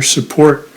support.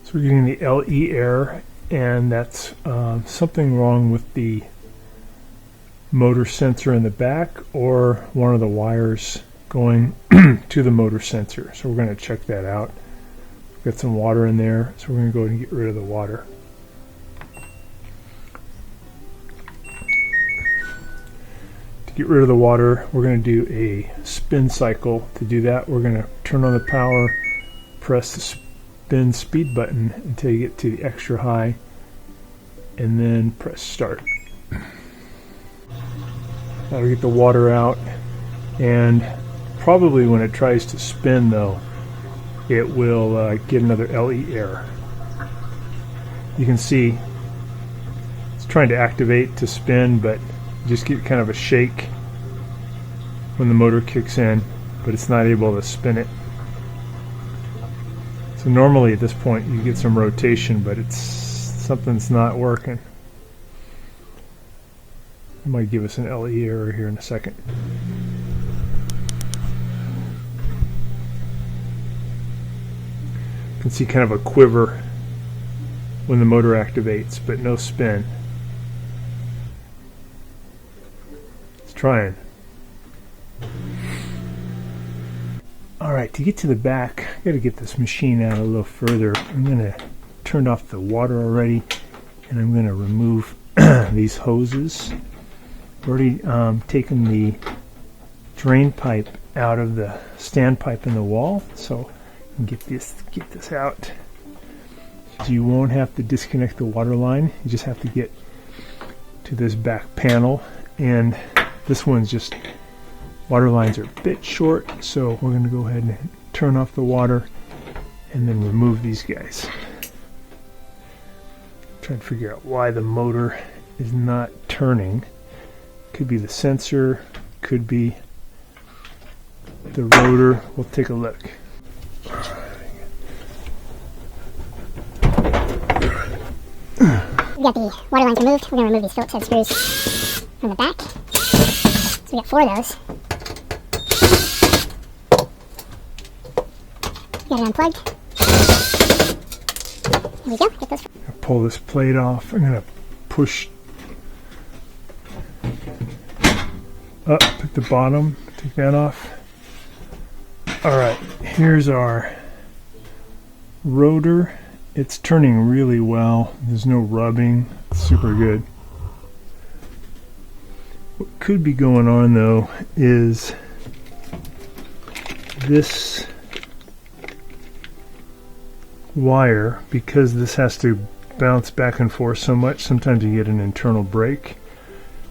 So we're getting the LE error, and that's something wrong with the motor sensor in the back or one of the wires going to the motor sensor. So we're going to check that out. We've got some water in there, so we're going to go and get rid of the water. To get rid of the water, we're going to do a spin cycle. To do that, we're going to turn on the power, press the spin speed button until you get to the extra high, and then press start. That'll get the water out, and probably when it tries to spin though, it will get another LE error. You can see it's trying to activate to spin, but you just get kind of a shake when the motor kicks in, but it's not able to spin it. So normally at this point you get some rotation, but something's not working. It might give us an LE error here in a second. You can see kind of a quiver when the motor activates, but no spin. It's trying. Alright, to get to the back, I got to get this machine out a little further. I'm going to turn off the water already, and I'm going to remove these hoses. I've already taken the drain pipe out of the standpipe in the wall, so I can get this out. So you won't have to disconnect the water line. You just have to get to this back panel, and this one's just water lines are a bit short, so we're going to go ahead and turn off the water and then remove these guys. Trying to figure out why the motor is not turning. Could be the sensor, could be the rotor. We'll take a look. We got the water lines removed. We're going to remove these Phillips head screws from the back. So we got 4 of those. Got it unplugged. There we go. Get those. Pull this plate off. I'm going to push up at the bottom. Take that off. Alright, here's our rotor. It's turning really well. There's no rubbing. It's super good. What could be going on though is this wire, because this has to bounce back and forth so much, sometimes you get an internal break.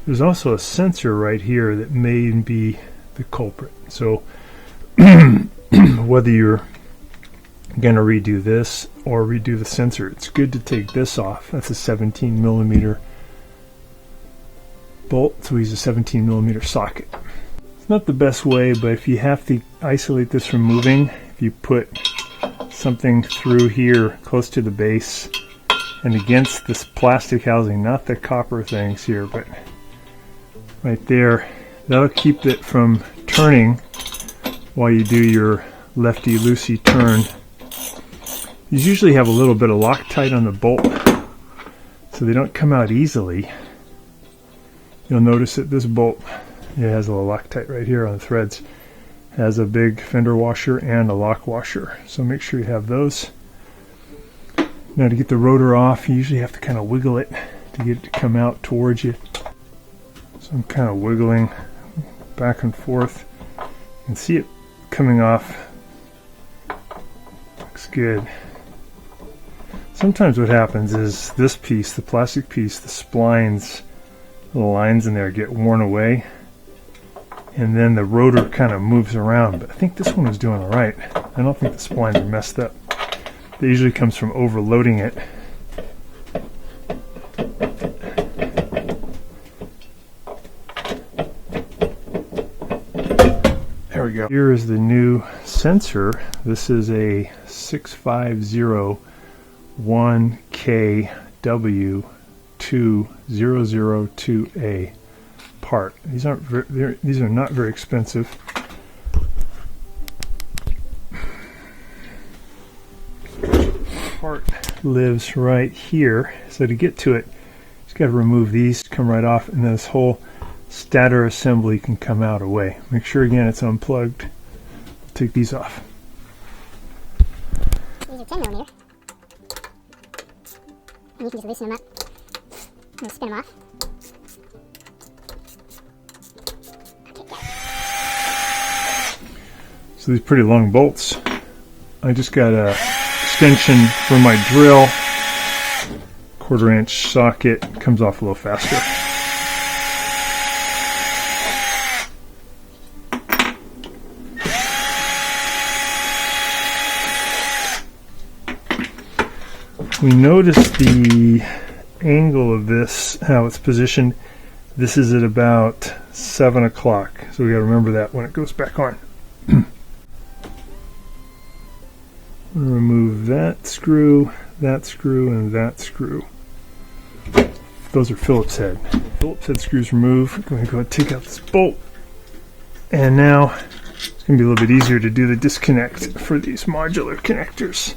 There's also a sensor right here that may be the culprit. So whether you're going to redo this or redo the sensor, it's good to take this off. That's a 17 millimeter bolt, so we use a 17 millimeter socket. It's not the best way, but if you have to isolate this from moving, if you put something through here close to the base and against this plastic housing, not the copper things here, but right there, that'll keep it from turning while you do your lefty-loosey turn. These usually have a little bit of Loctite on the bolt, so they don't come out easily. You'll notice that this bolt, it has a little Loctite right here on the threads, has a big fender washer and a lock washer, so make sure you have those. Now to get the rotor off, you usually have to kind of wiggle it to get it to come out towards you. So I'm kind of wiggling back and forth. You can see it coming off. Looks good. Sometimes what happens is this piece, the plastic piece, the splines, the lines in there get worn away, and then the rotor kind of moves around. But I think this one is doing all right. I don't think the splines are messed up. That usually comes from overloading it. There we go. Here is the new sensor. This is a 6501KW2002A part. These are not very expensive. part lives right here. So to get to it, just got to remove these, come right off, and this whole stator assembly can come out away. Make sure again it's unplugged. Take these off. These are 10mm. And you can just loosen them up and spin them off. So these pretty long bolts. I just got a extension for my drill. 1/4 inch socket, comes off a little faster. We notice the angle of this, how it's positioned. This is at about 7 o'clock, so we got to remember that when it goes back on. Remove that screw, and that screw. Those are Phillips head. Phillips head screws removed. I'm going to go ahead and take out this bolt. And now it's going to be a little bit easier to do the disconnect for these modular connectors.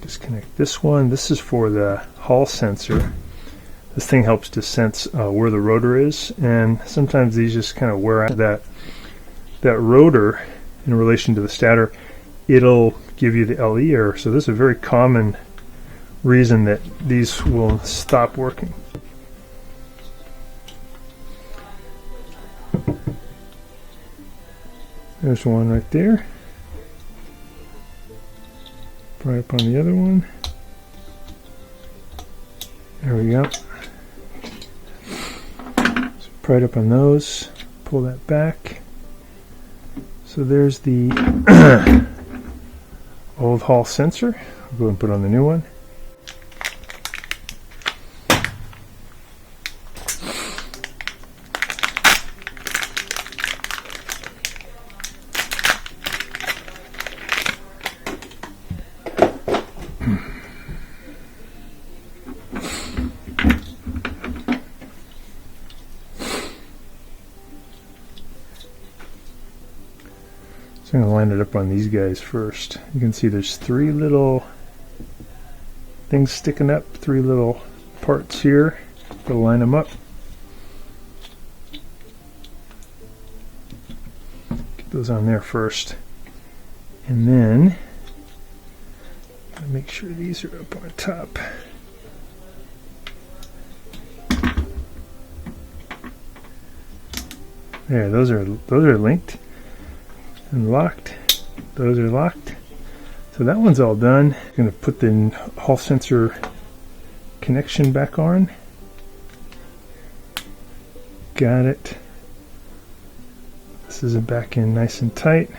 Disconnect this one. This is for the Hall sensor. This thing helps to sense where the rotor is, and sometimes these just kind of wear out. That rotor in relation to the stator, it'll give you the LE error. So this is a very common reason that these will stop working. There's one right there. Right up on the other one. There we go. So right up on those. Pull that back. So there's the old Hall sensor. I'll go ahead and put on the new one. So I'm going to line it up on these guys first. You can see there's 3 little things sticking up, 3 little parts here. Go line them up. Get those on there first. And then make sure these are up on top. There, those are linked and locked. Those are locked. So that one's all done. I'm going to put the Hall sensor connection back on. Got it. This is back in nice and tight.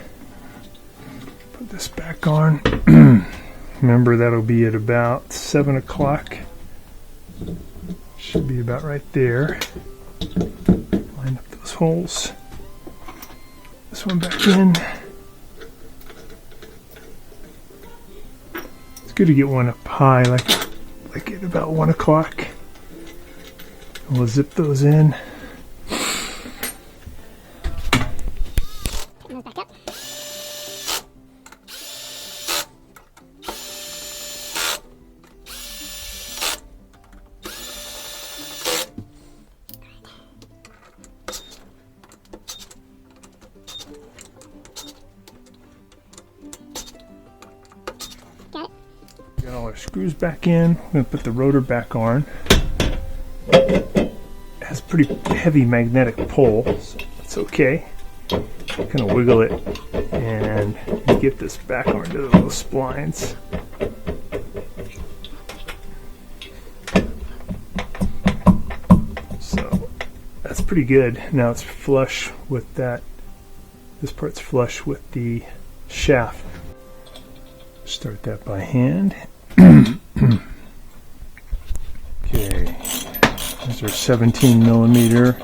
Put this back on. Remember, that'll be at about 7 o'clock. Should be about right there. Line up those holes. This one back in. It's good to get one up high, like at about 1 o'clock. We'll zip those in. Put those back up. Got it. Got all our screws back in. I'm going to put the rotor back on. It has a pretty heavy magnetic pull, so it's okay. Kind of wiggle it and get this back onto the little splines. So that's pretty good. Now it's flush with that. This part's flush with the shaft. Start that by hand. Okay, these are 17 millimeter.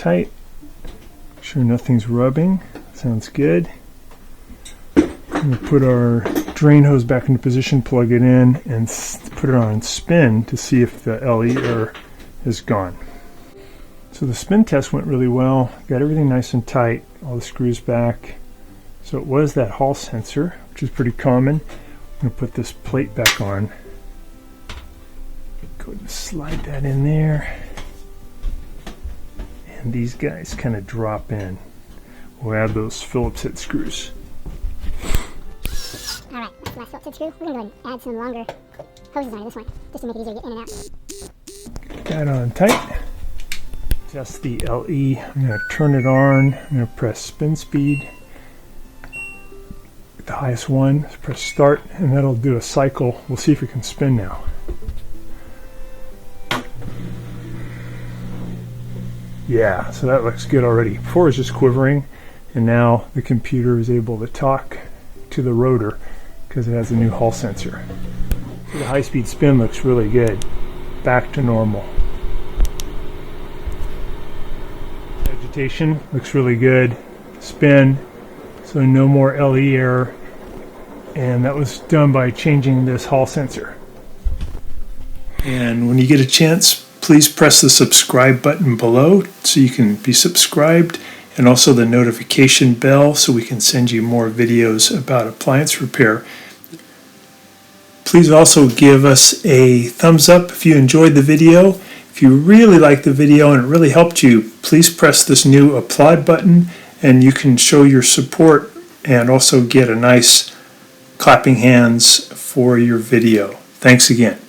tight. Make sure nothing's rubbing. Sounds good. I'm going to put our drain hose back into position, plug it in, and put it on spin to see if the LE error is gone. So the spin test went really well. Got everything nice and tight, all the screws back. So it was that Hall sensor, which is pretty common. I'm going to put this plate back on. Go ahead and slide that in there. And these guys kind of drop in. We'll add those Phillips head screws. Alright, that's the last Phillips head screw. We're going to go ahead and add some longer hoses onto this one, just to make it easier to get in and out. Get that on tight. Adjust the LE. I'm going to turn it on. I'm going to press spin speed. The highest one, press start, and that'll do a cycle. We'll see if it can spin now. Yeah, so that looks good already. Before it was just quivering, and now the computer is able to talk to the rotor because it has a new Hall sensor. So the high-speed spin looks really good. Back to normal. Vegetation looks really good. Spin. So no more LE error, and that was done by changing this Hall sensor. And when you get a chance, please press the subscribe button below so you can be subscribed, and also the notification bell so we can send you more videos about appliance repair. Please also give us a thumbs up if you enjoyed the video. If you really liked the video and it really helped you, please press this new applaud button, and you can show your support and also get a nice clapping hands for your video. Thanks again.